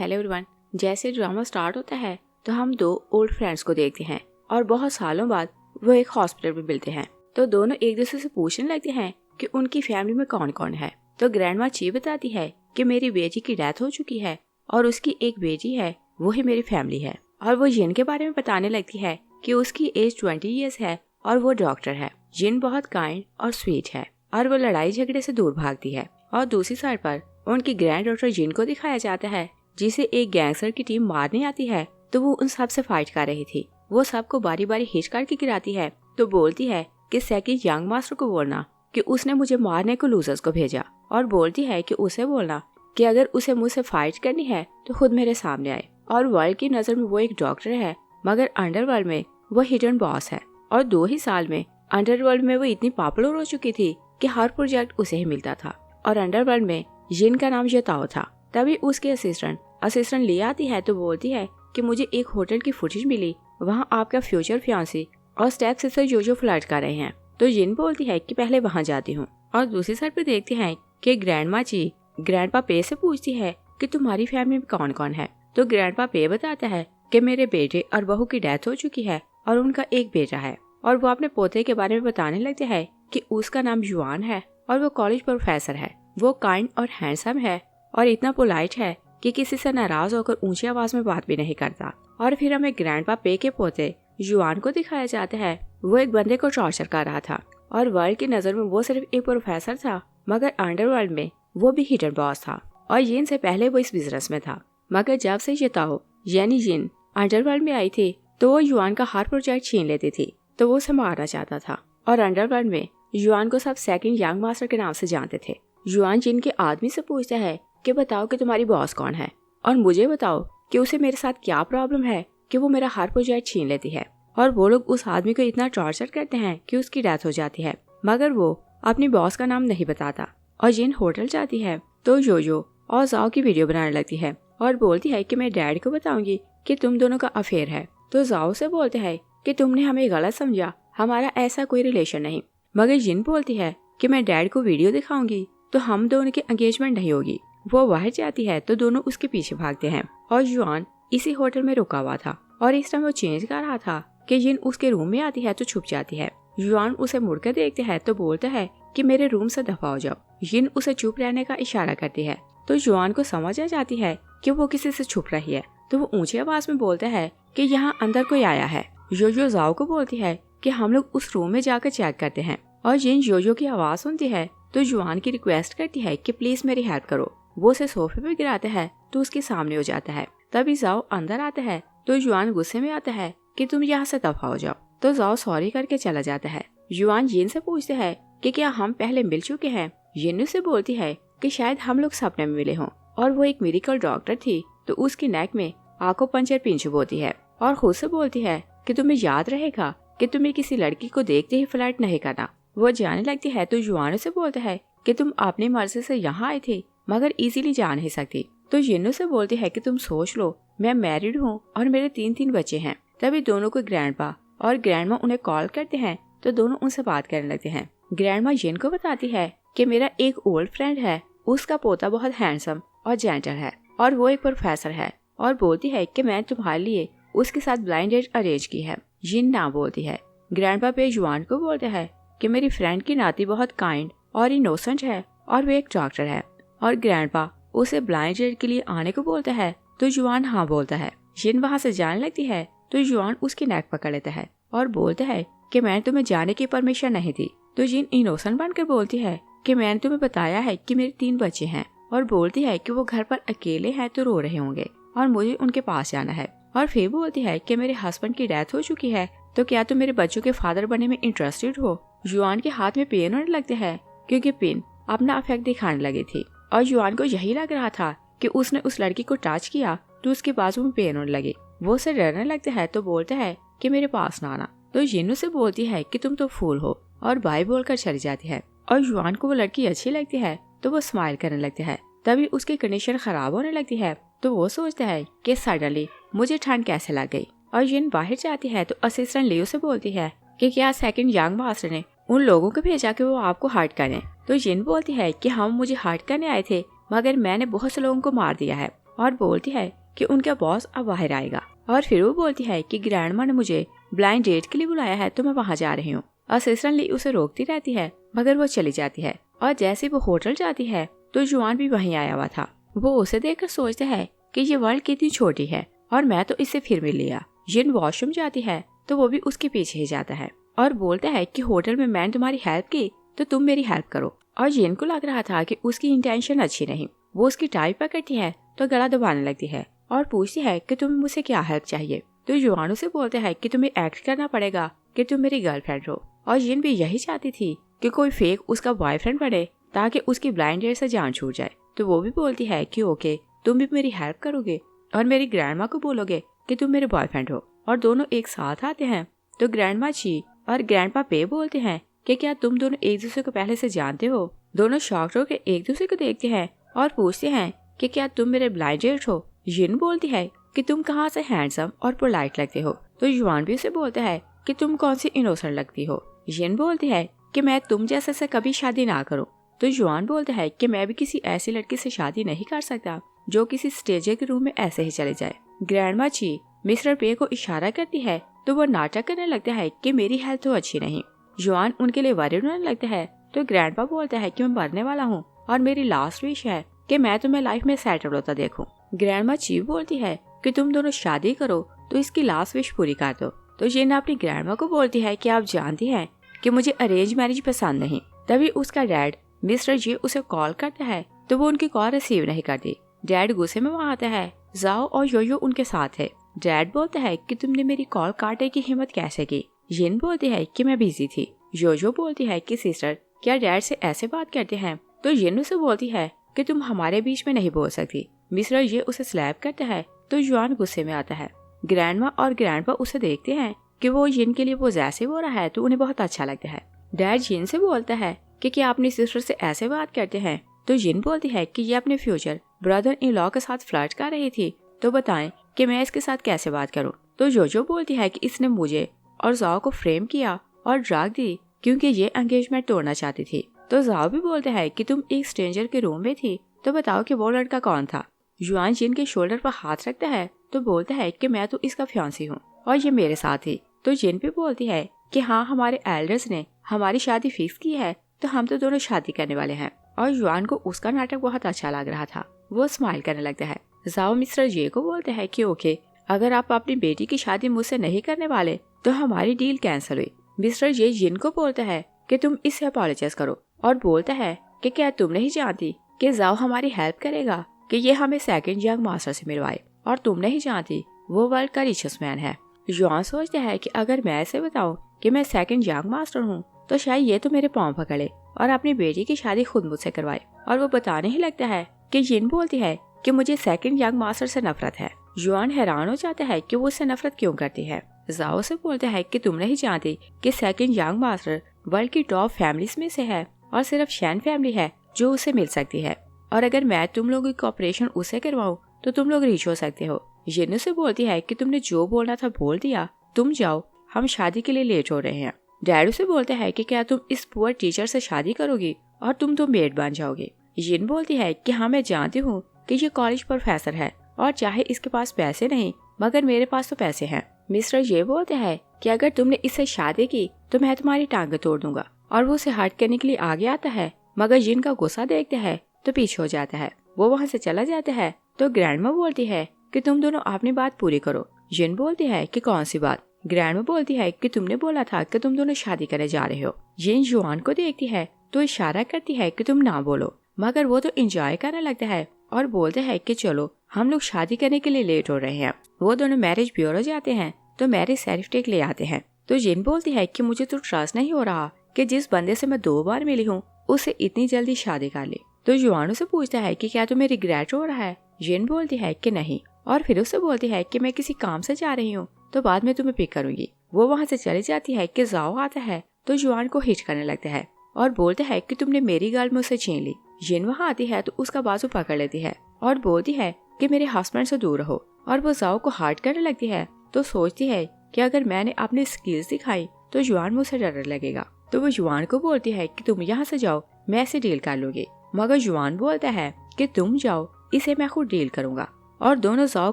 Hello everyone. जैसे drama start होता है तो हम दो ओल्ड फ्रेंड्स को देखते हैं और बहुत सालों बाद वो एक हॉस्पिटल में मिलते हैं। तो दोनों एक दूसरे से पूछने लगते हैं कि उनकी फैमिली में कौन कौन है। तो ग्रैंडमा ची बताती है कि मेरी बेटी की डेथ हो चुकी है और उसकी एक बेटी है, वही मेरी फैमिली है। और वो जिन के बारे में बताने लगती है कि उसकी एज 20 ईयर्स है और वो डॉक्टर है। जिन बहुत काइंड और स्वीट है और वो लड़ाई झगड़े से दूर भागती है। और दूसरी साइड पर उनकी ग्रैंड डॉटर जिन को दिखाया जाता है जिसे एक गैंगस्टर की टीम मारने आती है। तो वो उन सब से फाइट कर रही थी। वो सबको बारी बारी हिट करके गिराती है। तो बोलती है कि सेकंड यंग मास्टर को बोलना कि उसने मुझे मारने को लूजर्स को भेजा, और बोलती है कि उसे बोलना कि अगर उसे मुझसे फाइट करनी है तो खुद मेरे सामने आए। और वर्ल्ड की नजर में वो एक डॉक्टर है, मगर अंडरवर्ल्ड में वो हिडन बॉस है। और 2 ही साल में अंडरवर्ल्ड में वो इतनी पॉपुलर हो चुकी थी कि हर प्रोजेक्ट उसे ही मिलता था। और अंडरवर्ल्ड में जिन का नाम यताओ था। तभी उसके असिस्टेंट ले आती है तो बोलती है कि मुझे एक होटल की फुटेज मिली, वहाँ आपका फ्यूचर फियांसी और स्टेप सिस्टर जो फ्लर्ट कर रहे हैं। तो जिन बोलती है कि पहले वहाँ जाती हूँ। और दूसरी साइड पे देखते हैं कि ग्रैंडमा ची ग्रैंडपा पे से पूछती है कि तुम्हारी फैमिली में कौन कौन है। तो ग्रैंडपा पे बताता है कि मेरे बेटे और बहू की डेथ हो चुकी है और उनका एक बेटा है। और वो अपने पोते के बारे में बताने लगते हैं कि उसका नाम जुआन है और वो कॉलेज प्रोफेसर है। वो काइंड और हैंडसम है और इतना पोलाइट है कि किसी से नाराज होकर ऊंची आवाज में बात भी नहीं करता। और फिर हमें ग्रैंडपा पे के पोते जुआन को दिखाया जाता है। वो एक बंदे को टॉर्चर कर रहा था और वर्ल्ड की नजर में वो सिर्फ एक प्रोफेसर था, मगर अंडरवर्ल्ड में वो भी हिडन बॉस था। और जिन से पहले वो इस बिजनेस में था, मगर जब से यताओ यानी जिन अंडरवर्ल्ड में आई थी तो वो युआन का हर प्रोजेक्ट छीन लेती थी। तो वो उसे मारना चाहता था। और अंडरवर्ल्ड में युआन को सब सेकंड यंग मास्टर के नाम से जानते थे। युआन जिन के आदमी से पूछता है कि बताओ कि तुम्हारी बॉस कौन है और मुझे बताओ कि उसे मेरे साथ क्या प्रॉब्लम है कि वो मेरा हर प्रोजेक्ट छीन लेती है। और वो लोग उस आदमी को इतना टॉर्चर करते हैं कि उसकी डेथ हो जाती है, मगर वो अपनी बॉस का नाम नहीं बताता। और जिन होटल जाती है तो जो और जाओ की वीडियो बनाने लगती है और बोलती है कि मैं डैड को बताऊंगी कि तुम दोनों का अफेयर है। तो जाओ से बोलते है कि तुमने हमें गलत समझा, हमारा ऐसा कोई रिलेशन नहीं। मगर जिन बोलती है कि मैं डैड को वीडियो दिखाऊंगी तो हम दोनों की एंगेजमेंट नहीं होगी। वो बाहर जाती है तो दोनों उसके पीछे भागते हैं। और जुआन इसी होटल में रुका हुआ था और इस टाइम वो चेंज कर रहा था कि जिन उसके रूम में आती है तो छुप जाती है। जुआन उसे मुड़कर देखते है तो बोलता है कि मेरे रूम से दफा हो जाओ। जिन उसे चुप रहने का इशारा करती है तो जुआन को समझ आ जाती है कि वो किसी से छुप रही है। तो वो ऊंची आवाज में बोलता है कि यहाँ अंदर कोई आया है। जो जाओ को बोलती है कि हम लोग उस रूम में जाकर चेक करते हैं। और जिन जो की आवाज सुनती है तो जुआन की रिक्वेस्ट करती है कि प्लीज मेरी हेल्प करो। वो उसे सोफे पे गिराता है तो उसके सामने हो जाता है। तभी जाओ अंदर आता है तो जुआन गुस्से में आता है कि तुम यहाँ से दफा हो जाओ। तो जाओ सॉरी करके चला जाता है। जुआन जिन से पूछते हैं कि क्या हम पहले मिल चुके हैं। जिन से बोलती है कि शायद हम लोग सपने में मिले हों और वो एक मेडिकल डॉक्टर थी। तो उसकी नेक में आंखों पंचर पिन चुभोती है और खुद से बोलती है कि तुम्हें याद रहेगा कि तुम्हें किसी लड़की को देखते ही फ्लर्ट नहीं करना। वो जाने लगती है तो जुआन से बोलता है कि तुम अपनी मर्जी से यहाँ आए थे मगर इजीली जा नहीं सकती। तो जिन्नू से बोलती है कि तुम सोच लो, मैं मैरिड हूँ और मेरे 3 बच्चे हैं। तभी दोनों को ग्रैंडपा और ग्रैंडमा उन्हें कॉल करते हैं तो दोनों उनसे बात करने लगते हैं। ग्रैंडमा जिन को बताती है कि मेरा एक ओल्ड फ्रेंड है, उसका पोता बहुत हैंडसम और जेंटल है और वो एक प्रोफेसर है। और बोलती है कि मैं तुम्हारे लिए उसके साथ ब्लाइंड डेट अरेंज की है। जिन ना बोलती है। ग्रैंडपा पे जुआन को बोलते हैं कि मेरी फ्रेंड की नाती बहुत काइंड और इनोसेंट है और वो एक डॉक्टर है। और ग्रैंडपा उसे ब्लाइंड डेट के लिए आने को बोलता है तो जुआन हाँ बोलता है। जिन वहाँ से जाने लगती है तो जुआन उसकी नेक पकड़ लेता है और बोलता है कि मैंने तुम्हें जाने की परमिशन नहीं दी। तो जिन इनोसेंट बनकर बोलती है कि मैंने तुम्हें बताया है कि मेरे 3 बच्चे हैं और बोलती है कि वो घर पर अकेले हैं तो रो रहे होंगे और मुझे उनके पास जाना है। और फिर बोलती है कि मेरे हस्बैंड की डेथ हो चुकी है तो क्या तुम मेरे बच्चों के फादर बनने में इंटरेस्टेड हो। जुआन के हाथ में पेन होने लगते हैं क्योंकि पिन अपना अफेक्ट दिखाने लगी थी और जुआन को यही लग रहा था कि उसने उस लड़की को टच किया तो उसके बाजू में पेन होने लगी। वो उसे डरने लगता है तो बोलता है कि मेरे पास ना आना। तो जिन्नू से बोलती है कि तुम तो फूल हो और बाय बोलकर चली जाती है। और जुआन को वो लड़की अच्छी लगती है तो वो स्माइल करने लगते हैं। तभी उसकी कंडीशन खराब होने लगती है तो वो सोचता है कि सडनली मुझे ठंड कैसे लग गई। और जिन बाहर जाती है तो असिस्टेंट लियो से बोलती है कि क्या सेकंड यंग मास्टर ने उन लोगों को भेजा कि वो आपको हर्ट करें। तो जिन बोलती है कि हम मुझे हर्ट करने आए थे मगर मैंने बहुत से लोगों को मार दिया है और बोलती है कि उनका बॉस अब बाहर आएगा। और फिर वो बोलती है कि ग्रैंडमा ने मुझे ब्लाइंड डेट के लिए बुलाया है, तो मैं वहाँ जा रही हूँ। असिस्टेंट ली उसे रोकती रहती है, मगर वो चली जाती है। और जैसे वो होटल जाती है तो जुआन भी वहीं आया हुआ था। वो उसे देखकर सोचता है कि ये वर्ल्ड कितनी छोटी है और मैं तो इससे फिर मिल लिया। जिन वॉशरूम जाती है तो वो भी उसके पीछे ही जाता है और बोलता है कि होटल में मैंने तुम्हारी हेल्प की तो तुम मेरी हेल्प करो। और जिन को लग रहा था कि उसकी इंटेंशन अच्छी नहीं। वो उसकी टाई पकड़ती है तो गला दबाने लगती है और पूछती है कि तुम्हें मुझसे क्या हेल्प चाहिए। तो जुआन उसे बोलता है कि तुम्हें एक्ट करना पड़ेगा कि तुम मेरी गर्लफ्रेंड हो। और जिन भी यही चाहती थी कि कोई फेक उसका बॉयफ्रेंड बने ताकि उसकी ब्लाइंड डेट से जान छूट जाए। तो वो भी बोलती है कि ओके, तुम भी मेरी हेल्प करोगे और मेरी ग्रैंडमा को बोलोगे कि तुम मेरे बॉयफ्रेंड हो। और दोनों एक साथ आते हैं तो ग्रैंडमा ची और ग्रैंडपा पे बोलते हैं कि क्या तुम दोनों एक दूसरे को पहले से जानते हो। दोनों शॉक्ड होकर एक दूसरे को देखते हैं और पूछते हैं कि क्या तुम मेरे ब्लाइंड डेट हो। जिन बोलती है कि तुम कहाँ से हैंडसम और पोलाइट लगते हो। तो युआन भी उसे बोलता है कि तुम कौन सी इनोसेंट लगती हो। जिन बोलती है कि मैं तुम जैसे से कभी शादी ना करूं। तो जुआन बोलता है कि मैं भी किसी ऐसी लड़की से शादी नहीं कर सकता जो किसी स्टेजर के रूम में ऐसे ही चले जाए। ग्रैंडमा ची मिस्टर पे को इशारा करती है तो वो नाटक करने लगता है कि मेरी हेल्थ तो अच्छी नहीं। जुआन उनके लिए वरीड होने लगता है तो ग्रैंडपा बोलता है कि मैं मरने वाला हूँ और मेरी लास्ट विश है कि मैं तुम्हें लाइफ में सेटल होता देखूं। ग्रैंडमा ची बोलती है कि तुम दोनों शादी करो तो इसकी लास्ट विश पूरी कर दो। तो जिन अपनी ग्रैंडमा को बोलती है कि आप जानती हैं कि मुझे अरेंज मैरिज पसंद नहीं। तभी उसका डैड मिस्टर जी उसे कॉल करता है तो वो उनकी कॉल रिसीव नहीं करती। डैड गुस्से में वहाँ आता है। जाओ और योयो उनके साथ है। डैड बोलता है कि तुमने मेरी कॉल काटने की हिम्मत कैसे की। जिन बोलती है कि मैं बिजी थी। योयो बोलती है कि सिस्टर क्या डैड से ऐसे बात करते हैं। तो जिन उसे बोलती है कि तुम हमारे बीच में नहीं बोल सकती। मिस्टर ये उसे स्लैप करता है तो युआन गुस्से में आता है। ग्रैंडमा और ग्रैंडपा उसे देखते हैं कि वो जिन के लिए पॉजेसिव हो रहा है तो उन्हें बहुत अच्छा लगता है। डैड जिन से बोलता है कि क्या अपनी सिस्टर से ऐसे बात करते हैं। तो जिन बोलती है कि ये अपने फ्यूचर ब्रदर इन लॉ के साथ फ्लर्ट कर रही थी तो बताएं कि मैं इसके साथ कैसे बात करूं। तो जोजो बोलती है कि इसने मुझे और जाओ को फ्रेम किया और ड्रग दी क्योंकि ये एंगेजमेंट तोड़ना चाहती थी। तो जाओ भी बोलता है कि तुम एक स्ट्रेंजर के रूम में थी तो बताओ कि वो लड़का कौन था। युआन जिन के शोल्डर पर हाथ रखता है तो बोलता है कि मैं तो इसका फियांसी हूँ और ये मेरे साथ थी। तो जिन भी बोलती है कि हाँ हमारे एल्डर्स ने हमारी शादी फिक्स की है तो हम तो दोनों शादी करने वाले हैं। और युआन को उसका नाटक बहुत अच्छा लग रहा था। वो स्माइल करने लगता है। जाओ मिस्टर जे को बोलते हैं कि ओके, अगर आप अपनी बेटी की शादी मुझसे नहीं करने वाले तो हमारी डील कैंसिल हुई। मिस्टर जे जिन को बोलता है कि तुम इससे अपोलोजाइज करो और बोलता है कि क्या तुम नहीं जानती कि जाओ हमारी हेल्प करेगा कि ये हमें सेकंड यंग मास्टर से मिलवाए और तुम नहीं जानती वो वर्ल्ड का रिचेस्ट मैन है। युआन सोचता है कि अगर मैं ऐसे बताऊं कि मैं सेकंड यंग मास्टर हूँ तो शायद ये तो मेरे पाँव पकड़े और अपनी बेटी की शादी खुद मुझसे करवाए। और वो बताने ही लगता है कि जिन बोलती है कि मुझे सेकंड यंग मास्टर से नफरत है। युआन हैरान हो जाता है कि वो उससे नफरत क्यों करती है। जाओ से बोलता है कि तुम नहीं जानती कि सेकंड यंग मास्टर वर्ल्ड की टॉप फैमिलीज में से है और सिर्फ शैन फैमिली है जो उसे मिल सकती है और अगर मैं तुम लोगों की ऑपरेशन उसे करवाऊं तो तुम लोग रीच हो सकते हो। जिन से बोलती है कि तुमने जो बोलना था बोल दिया, तुम जाओ, हम शादी के लिए लेट हो रहे हैं। डैड से बोलता है कि क्या तुम इस पुअर टीचर से शादी करोगी और तुम तो मेड बन जाओगे। जिन बोलती है कि हाँ मैं जानती हूँ कि ये कॉलेज प्रोफेसर है और चाहे इसके पास पैसे नहीं मगर मेरे पास तो पैसे हैं। मिस्टर ये बोलते हैं कि अगर तुमने इससे शादी की तो मैं तुम्हारी टांगें तोड़ दूंगा और वो उसे हर्ट करने के लिए आगे आता है मगर जिन का गुस्सा देखते है तो पीछे हो जाता है। वो वहाँ से चला जाता है तो ग्रैंडमा बोलती है कि तुम दोनों अपनी बात पूरी करो। जिन बोलती है कि कौन सी बात। ग्रैंडमा बोलती है कि तुमने बोला था कि तुम दोनों शादी करने जा रहे हो। जिन युआन को देखती है तो इशारा करती है कि तुम ना बोलो मगर वो तो एंजॉय करने लगता है और बोलते हैं कि चलो हम लोग शादी करने के लिए लेट हो रहे हैं। वो दोनों मैरिज ब्यूरो जाते हैं तो मैरिज सर्टिफिकेट ले आते हैं। तो जिन बोलती है कि मुझे तो ट्रस्ट नहीं हो रहा कि जिस बंदे से मैं 2 बार मिली हूँ उससे इतनी जल्दी शादी कर ली। तो युआन से पूछता है कि क्या तुम्हें रिग्रेट हो रहा है। जिन बोलती है कि नहीं और फिर उससे बोलती है कि मैं किसी काम से जा रही हूँ तो बाद में तुम्हें पिक करूंगी। वो वहाँ से चली जाती है कि जाओ आता है तो युआन को हिट करने लगता है और बोलता है कि तुमने मेरी गाल मुझसे छीन ली। जिन वहाँ आती है तो उसका बाजू पकड़ लेती है और बोलती है कि मेरे हस्बैंड से दूर रहो और वो जाओ को हार्ट करने लगती है। तो सोचती है कि अगर मैंने अपनी स्किल्स दिखाई तो युआन मुझसे डरने लगेगा। तो वो युआन को बोलती है कि तुम यहाँ से जाओ, मैं ऐसे डील कर लूंगी। मगर युआन बोलता है कि तुम जाओ, इसे मैं खुद डील करूंगा। और दोनों जाओ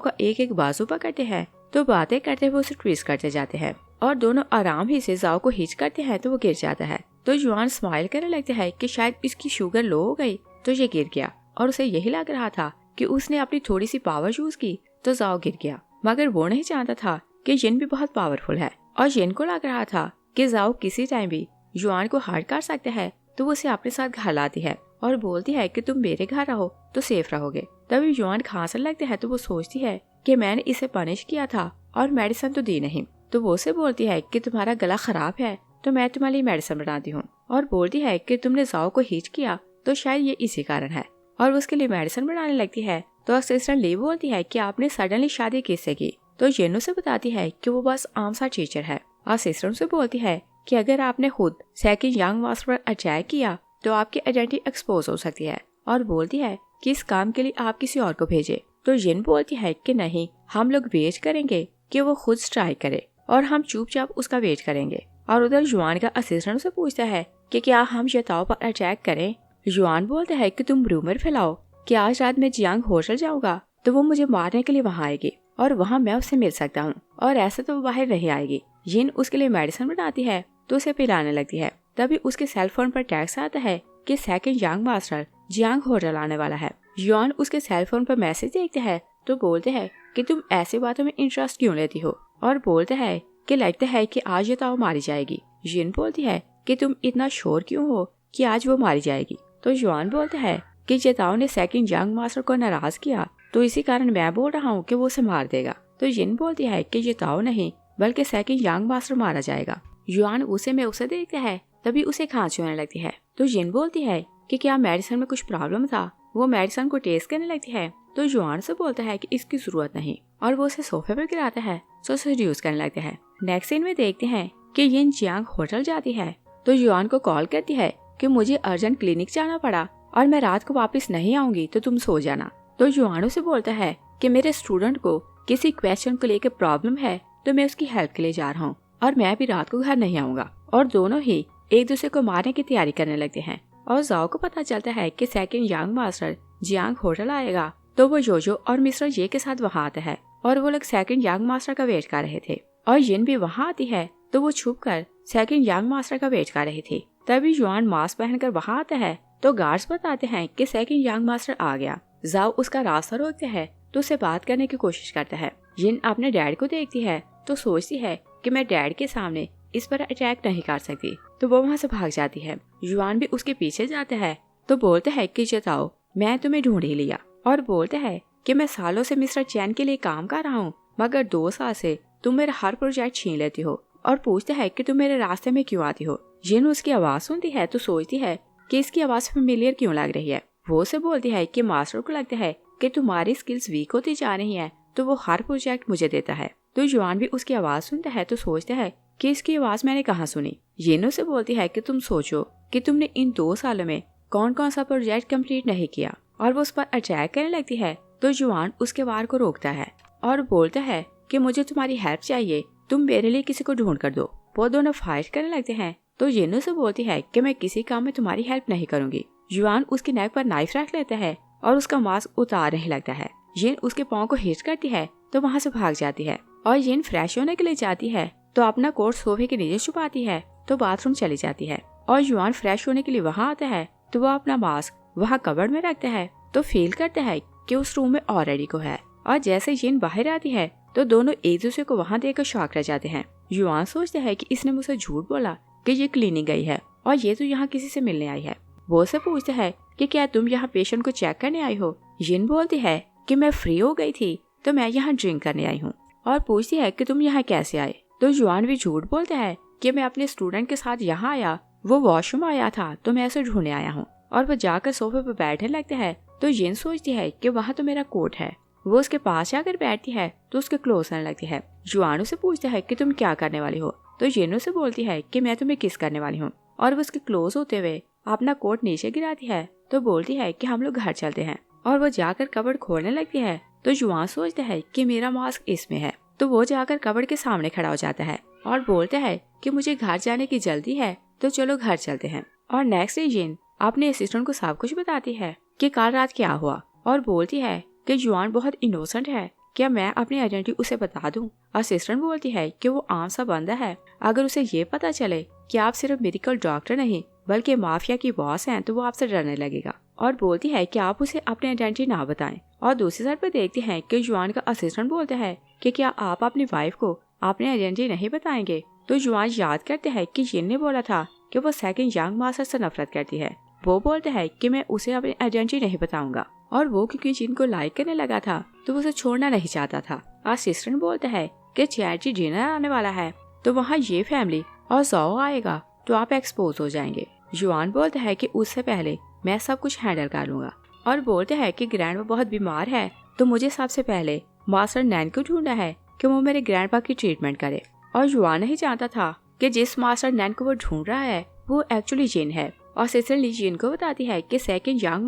का एक एक बाजू पकड़ते हैं। तो बातें करते हुए उसे ट्विस्ट करते जाते हैं और दोनों आराम ही से जाओ को हिच करते हैं तो वो गिर जाता है। तो जुआन स्माइल करने लगता है कि शायद इसकी शुगर लो हो गई तो ये गिर गया, और उसे यही लग रहा था कि उसने अपनी थोड़ी सी पावर यूज की तो जाओ गिर गया। मगर वो नहीं जानता था कि जिन भी बहुत पावरफुल है और जिन को लग रहा था कि जाओ किसी टाइम भी जुआन को हर्ट कर सकता है। तो वो उसे अपने साथ घर लाती है और बोलती है कि तुम मेरे घर रहो तो सेफ रहोगे। तभी जुआन खांसने लगते है तो वो सोचती है कि मैंने इसे पनिश किया था और मेडिसिन तो दी नहीं। तो वो उसे बोलती है कि तुम्हारा गला खराब है तो मैं तुम्हारे लिए मेडिसिन बनाती हूँ, और बोलती है कि तुमने जाओ को हिच किया तो शायद ये इसी कारण है, और वो उसके लिए मेडिसिन बनाने लगती है। तो असिस्टेंट ली बोलती है कि आपने सडनली शादी किससे की। तो येन उसे बताती है कि वो बस आम सा टीचर है। असिस्टेंट से बोलती है कि अगर आपने खुद सेकंड यंग मास्टर पर अटैक किया तो आपकी आइडेंटिटी एक्सपोज हो सकती है, और बोलती है कि इस काम के लिए आप किसी और को भेजे। तो येन बोलती है कि नहीं, हम लोग वेट करेंगे कि वो खुद स्ट्राइक करे और हम चुपचाप उसका वेट करेंगे। और उधर जुआन का असिस्टेंट से पूछता है कि क्या हम यताओ पर अटैक करें। जुआन बोलता है कि तुम रूमर फैलाओ कि आज रात में जियांग होटल जाऊंगा तो वो मुझे मारने के लिए वहाँ आएगी और वहाँ मैं उससे मिल सकता हूँ, और ऐसे तो वो बाहर नहीं आएगी। जिन उसके लिए मेडिसिन बनाती है तो उसे पिलाने लगती है। तभी उसके सेल फोन पर टैक्स आता है कि second young master Jiang hotel आने वाला है। जुआन उसके सेल फोन पर मैसेज देखते है तो बोलते है कि तुम ऐसी बातों में इंटरेस्ट क्यों लेती हो, और बोलते है कि लगता है कि आज यताओ मारी जाएगी। जिन बोलती है कि तुम इतना श्योर क्यों हो कि आज वो मारी जाएगी। तो जुआन बोलता है कि यताओ ने सेकंड यंग मास्टर को नाराज किया तो इसी कारण मैं बोल रहा हूँ कि वो उसे मार देगा। तो जिन बोलती है कि यताओ नहीं बल्कि सेकंड यंग मास्टर मारा जाएगा। जुआन उसे देखता है तभी उसे खांसी होने लगती है। तो जिन बोलती है कि क्या मेडिसिन में कुछ प्रॉब्लम था। वो मेडिसिन को टेस्ट करने लगती है तो जुआन से बोलता है कि इसकी जरूरत नहीं, और वो उसे सोफे पर गिराता है तो उसे यूज करने लगता है। नेक्स्ट सीन में देखते हैं कि यिन जियांग होटल जाती है तो जुआन को कॉल करती है कि मुझे अर्जेंट क्लिनिक जाना पड़ा और मैं रात को वापस नहीं आऊंगी तो तुम सो जाना। तो जुआन उसे बोलता है कि मेरे स्टूडेंट को किसी क्वेश्चन को लेकर प्रॉब्लम है तो मैं उसकी हेल्प के लिए जा रहा हूँ और मैं भी रात को घर नहीं आऊंगा। और दोनों ही एक दूसरे को मारने की तैयारी करने लगते हैं। और जाओ को पता चलता है कि second young master Jiang hotel आएगा तो वो जोजो और मिस्टर ये के साथ वहाँ आता है, और वो लोग सेकंड यंग मास्टर का वेट कर रहे थे। और यिन भी वहाँ आती है तो वो छुप कर सेकंड यंग मास्टर का वेट कर रही थी। तभी जुआन मास्क पहनकर वहाँ आता है तो गार्ड्स बताते हैं कि सेकंड यंग मास्टर आ गया। जाओ उसका रास्ता रोकते है तो उसे बात करने की कोशिश करता है। यिन अपने डैड को देखती है तो सोचती है कि मैं डैड के सामने इस पर अटैक नहीं कर सकती, तो वो वहाँ से भाग जाती है। जुआन भी उसके पीछे जाता है तो बोलता है कि जताओ मैं तुम्हें ढूंढ ही लिया, और बोलता है कि मैं सालों से मिस्टर चैन के लिए काम कर रहा हूँ मगर 2 साल से तुम मेरा हर प्रोजेक्ट छीन लेती हो, और पूछता है कि तुम मेरे रास्ते में क्यों आती हो। जिन उसकी आवाज सुनती है तो सोचती है कि इसकी आवाज फेमिलियर क्यों लग रही है। वो उसे बोलती है कि मास्टर को लगता है कि तुम्हारी स्किल्स वीक होती जा रही है तो वो हर प्रोजेक्ट मुझे देता है। तो जुआन भी उसकी आवाज सुनता है तो सोचता है कि इसकी आवाज मैंने कहाँ सुनी। येनो से बोलती है कि तुम सोचो कि तुमने इन 2 सालों में कौन कौन सा प्रोजेक्ट कंप्लीट नहीं किया, और वो उस पर अटैक करने लगती है। तो जुआन उसके वार को रोकता है और बोलता है कि मुझे तुम्हारी हेल्प चाहिए, तुम मेरे लिए किसी को ढूंढ कर दो। वो दोनों फाइट करने लगते हैं तो येनो से बोलती है कि मैं किसी काम में तुम्हारी हेल्प नहीं करूंगी। जुआन उसकी नेक पर नाइफ रख लेता है और उसका मास्क उतार नहीं लगता है। येन उसके पाँव को हिट करती है तो वहाँ से भाग जाती है, और येन फ्रेश होने के लिए जाती है तो अपना कोट सोफे के नीचे छुपाती है तो बाथरूम चली जाती है। और जुआन फ्रेश होने के लिए वहाँ आता है तो वो अपना मास्क वहाँ कबर्ड में रखता है तो फील करता है कि उस रूम में ऑलरेडी को है। और जैसे येन बाहर आती है तो दोनों एक दूसरे को वहाँ देखकर शॉक रह जाते हैं। जुआन सोचता है कि इसने मुझसे झूठ बोला कि ये क्लिनिक गई है और ये तो यहाँ किसी से मिलने आई है। वो से पूछता है कि क्या तुम यहाँ पेशेंट को चेक करने आई हो। येन बोलती है कि मैं फ्री हो गई थी तो मैं यहाँ ड्रिंक करने आई हूँ, और पूछती है कि तुम यहाँ कैसे आए। तो जुआन भी झूठ बोलता है कि मैं अपने स्टूडेंट के साथ यहाँ आया, वो वॉशरूम आया था तो मैं उसे ढूंढने आया हूँ। और वो जाकर सोफे पर बैठने लगते हैं तो येन सोचती है कि वहाँ तो मेरा कोट है। वो उसके पास जाकर बैठती है तो उसके क्लोज आने लगती है। जुआन से पूछता है कि तुम क्या करने वाली हो। तो येन से बोलती है कि मैं तुम्हें किस करने वाली हूँ, और वो उसके क्लोज होते हुए अपना कोट नीचे गिराती है तो बोलती है कि हम लोग घर चलते हैं। और वो जाकर कबर्ड खोलने लगती है तो जुआन सोचता है कि मेरा मास्क इसमें है, तो वो जाकर कबर्ड के सामने खड़ा हो जाता है और बोलता है कि मुझे घर जाने की जल्दी है तो चलो घर चलते हैं। और नेक्स्ट डे येन अपने असिस्टेंट को सब कुछ बताती है कि कल रात क्या हुआ, और बोलती है कि जुआन बहुत इनोसेंट है, क्या मैं अपनी आइडेंटिटी उसे बता दूं? असिस्टेंट बोलती है कि वो आम सा बंदा है, अगर उसे ये पता चले कि आप सिर्फ मेडिकल डॉक्टर नहीं बल्कि माफिया की बॉस हैं तो वो आपसे डरने लगेगा, और बोलती है कि आप उसे अपनी आइडेंटिटी ना बताएं। और दूसरी साइड पर देखते हैं कि जुआन का असिस्टेंट बोलता है कि क्या आप अपनी वाइफ को अपनी आइडेंटिटी नहीं बताएंगे? तो जुआन याद करते हैं कि जिन ने बोला था कि वो सेकंड यंग मास्टर से नफरत करती है। वो बोलता है कि मैं उसे अपनी आइडेंटिटी नहीं बताऊंगा, और वो क्योंकि जिन को लाइक करने लगा था तो वो उसे छोड़ना नहीं चाहता था। असिस्टेंट बोलता है कि चैरिटी डिनर आने वाला है तो वहाँ ये फैमिली और ज़ो आएगा तो आप एक्सपोज हो जाएंगे। जुआन बोलता है कि उससे पहले मैं सब कुछ हैंडल कर लूंगा, और बोलते हैं कि ग्रैंडपा बहुत बीमार है तो मुझे सबसे पहले मास्टर नैन को ढूंढना है कि वो मेरे ग्रैंडपा की ट्रीटमेंट करे। और जुआन नहीं जानता था कि जिस मास्टर नैन को वो ढूंढ रहा है वो एक्चुअली जिन है, और सिसिली जिन को बताती है कि सेकंड यंग